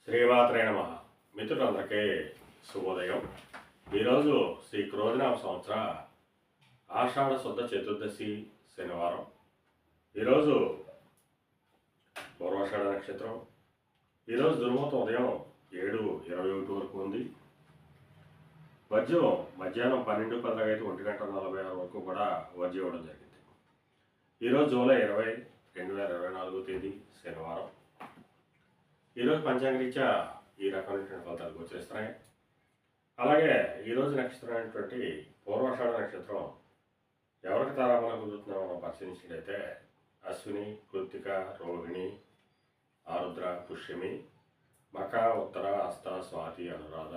శ్రీమాత్రే నమః. మిత్రులందరికీ శుభోదయం. ఈరోజు శ్రీ క్రోధినామ సంవత్సర ఆషాఢ శుద్ధ చతుర్దశి శనివారం. ఈరోజు పూర్వాషాఢ నక్షత్రం. ఈరోజు దుర్ముహూర్తం ఉదయం 7:21 వరకు ఉంది. వర్జ్యం మధ్యాహ్నం 12:10 అయితే 1:46 వరకు కూడా వర్జ్యం ఇవ్వడం జరిగింది. ఈరోజు జూలై 20, 2024 తేదీ శనివారం. ఈరోజు పంచాంగరీత్యా ఈ రకమైనటువంటి ఫలితాలు గోచరిస్తున్నాయి. అలాగే ఈరోజు నక్షత్రం అయినటువంటి పూర్వాషాఢ నక్షత్రం ఎవరికి తారాబలం కుదురుతున్నామో మనం పరిశీలించినట్లయితే అశ్విని, కృత్తిక, రోహిణి, ఆరుద్ర, పుష్యమి, మక, ఉత్తర, హస్త, స్వాతి, అనురాధ,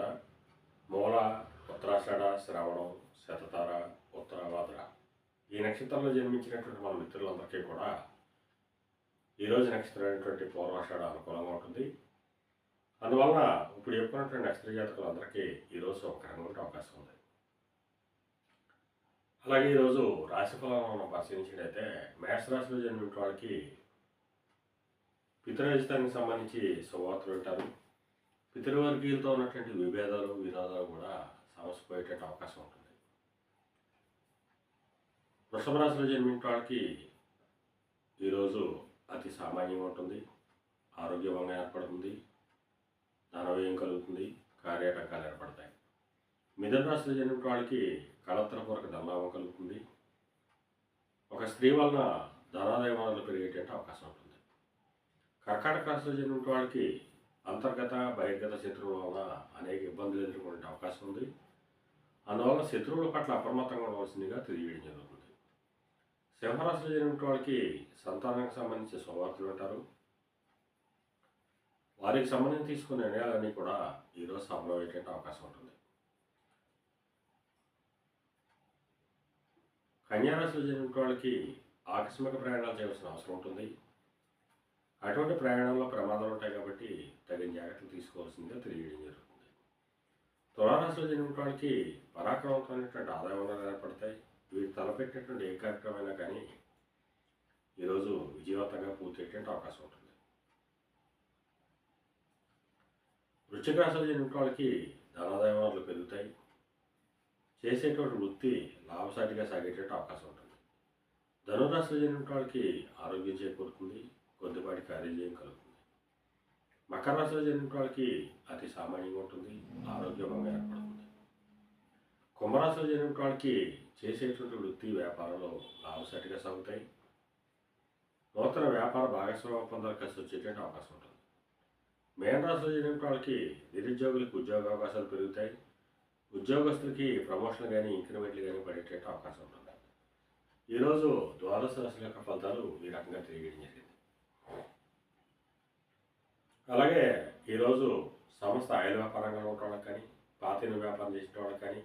మూల, ఉత్తరాషాఢ, శ్రవణం, శతతార, ఉత్తరాభాద్ర ఈ నక్షత్రంలో జన్మించినటువంటి మన మిత్రులందరికీ కూడా ఈరోజు నక్షత్రం అయినటువంటి పూర్వాషాఢ అనుకూలంగా ఉంటుంది. అందువలన ఇప్పుడు చెప్పుకున్నటువంటి నక్షత్ర జాతకులందరికీ ఈరోజు శుభకరంగా ఉండే అవకాశం ఉంది. అలాగే ఈరోజు రాశి ఫలాలను మనం పరిశీలించినట్లయితే మేషరాశిలో జన్మించిన వాళ్ళకి పితృరజితానికి సంబంధించి శుభవార్తలు వింటారు. పితృవర్గీయులతో ఉన్నటువంటి విభేదాలు, వినోదాలు కూడా సమసిపోయేటువంటి అవకాశం ఉంటుంది. వృషభ రాశిలో జన్మించిన వాళ్ళకి ఈరోజు అతి సామాన్యంగా ఉంటుంది. ఆరోగ్యవంగా ఏర్పడుతుంది. ధనవ్యయం కలుగుతుంది. కార్యాటంకాలు ఏర్పడతాయి. మిథున రాశిలో జన్మించిన వాళ్ళకి కళత్రపూర్వక ధనలాభం కలుగుతుంది. ఒక స్త్రీ వలన ధనాదాయ వనరులు పెరిగేటువంటి అవకాశం ఉంటుంది. కర్కాటక రాశిలో జన్మించిన వాళ్ళకి అంతర్గత బహిర్గత శత్రువుల వలన అనేక ఇబ్బందులు ఎదుర్కొనే అవకాశం ఉంది. అందువల్ల శత్రువుల పట్ల అప్రమత్తంగా ఉండవలసిందిగా తెలియజేయడం జరుగుతుంది. సింహరాశిలో జన్మించిన వాళ్ళకి సంతానానికి సంబంధించిన శుభవార్తలు వింటారు. వారికి సంబంధించి తీసుకునే నిర్ణయాలన్నీ కూడా ఈరోజు సఫలమయ్యేటువంటి అవకాశం ఉంటుంది. కన్యారాశిలో జన్మించిన వాళ్ళకి ఆకస్మిక ప్రయాణాలు చేయవలసిన అవసరం ఉంటుంది. అటువంటి ప్రయాణంలో ప్రమాదాలు ఉంటాయి కాబట్టి తగిన జాగ్రత్తలు తీసుకోవాల్సిందిగా తెలియజేయడం జరుగుతుంది. తులారాశిలో జన్మించిన వాళ్ళకి పరాక్రమవంతమైనటువంటి ఆదాయ వనరులు ఏర్పడతాయి. వీరు తలపెట్టినటువంటి ఏ కార్యక్రమైనా కానీ ఈరోజు విజయవంతంగా పూర్తయ్యేటువంటి అవకాశం ఉంటుంది. వృశ్చిక రాశిలో జన్మించిన వాళ్ళకి ధనాదాయ వనరులు పెరుగుతాయి. చేసేటువంటి వృత్తి లాభసాటిగా సాగేటువంటి అవకాశం ఉంటుంది. ధనురాశిలో జన్మించిన వాళ్ళకి ఆరోగ్యం చేకూరుతుంది. కొద్దిపాటి కార్యజయం కలుగుతుంది. మకర రాశిలో జన్మించిన వాళ్ళకి అతి సామాన్యంగా ఉంటుంది. ఆరోగ్యంగా ఏర్పడుతుంది. కుంభరాశిలో జన్మించిన వాళ్ళకి చేసేటువంటి వృత్తి వ్యాపారంలో లాభసాటిగా సాగుతాయి. నూతన వ్యాపార భాగస్వామ్య ఒప్పందాలు కలిసి వచ్చేటువంటి అవకాశం ఉంటుంది. మేనరాశిలో జన్మించిన వాళ్ళకి నిరుద్యోగులకు ఉద్యోగ అవకాశాలు పెరుగుతాయి. ఉద్యోగస్తులకి ప్రమోషన్లు కానీ ఇంక్రిమెంట్లు కానీ పడేటువంటి అవకాశం ఉంటుంది. ఈరోజు ద్వాదశ రాశుల యొక్క ఫలితాలు ఈ రకంగా తెలియజేయడం జరిగింది. అలాగే ఈరోజు సంస్థ ఆయిల్ వ్యాపారంగా ఉన్న వాళ్ళకి కానీ, పాతిన వ్యాపారం చేసిన వాళ్ళకి కానీ,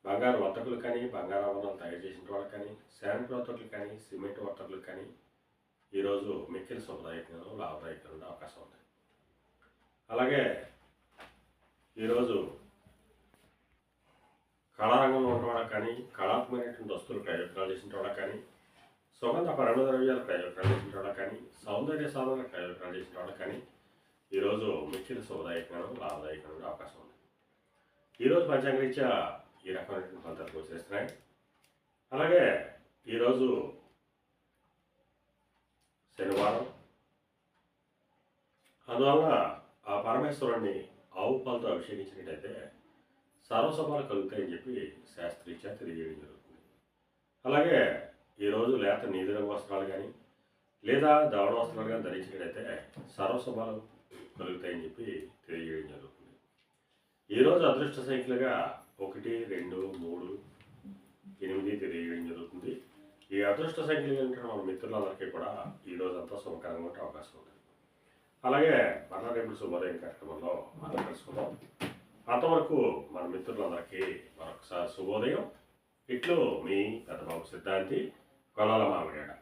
బంగారు వర్తకులు కానీ, బంగారు ఆభరణాలు తయారు చేసిన వాళ్ళకి కానీ, శాండ్ వర్తకులు కానీ, సిమెంట్ వర్తకులు కానీ ఈరోజు మిక్కిలి శుభదాయకంగా లాభదాయకంగా ఉండే అవకాశం ఉంది. అలాగే ఈరోజు కళారంగంలో ఉన్న వాళ్ళకి కానీ, కళాత్మకమైనటువంటి వస్తువులు ప్రయోజనాలు చేసిన వాళ్ళకి కానీ, సుగంధ పరిమళ ద్రవ్యాలు ప్రయోజనాలు చేసిన వాళ్ళకి కానీ, సౌందర్య సాధన ప్రయోజనాలు చేసిన వాళ్ళకి కానీ ఈరోజు మిక్కిలి శుభదాయకంగా లాభదాయకంగా ఉండే అవకాశం ఉంది. ఈరోజు పంచాంగరీత్యా ఈ రకమైనటువంటి ఫలితాలు గోచరిస్తున్నాయి. అలాగే ఈరోజు శనివారం. అందువల్ల ఆ పరమేశ్వరుణ్ణి ఆవు పాలతో అభిషేకించినట్టయితే సర్వశుభాలు కలుగుతాయని చెప్పి శాస్త్రీత్యా తెలియజేయడం జరుగుతుంది. అలాగే ఈరోజు లేత నీలిరంగు వస్త్రాలు కానీ లేదా దవడ వస్త్రాలు కానీ ధరించినట్టయితే సర్వశుభాలు కలుగుతాయని చెప్పి తెలియజేయడం జరుగుతుంది. ఈరోజు అదృష్ట సంఖ్యలుగా 1, 2, 3, 8 తెలియజేయడం జరుగుతుంది. ఈ అదృష్ట సంఖ్యలు కలిగిన మన మిత్రులందరికీ కూడా ఈరోజు అంతా శుభకరంగా ఉండే అవకాశం ఉంది. అలాగే మరలా రేపు శుభోదయం కార్యక్రమంలో మనం తెలుసుకుందాం. అంతవరకు మన మిత్రులందరికీ మరొకసారి శుభోదయం. ఇట్లు మీ పెద్దబాబు సిద్ధాంతి కొలాల మామిడాడ.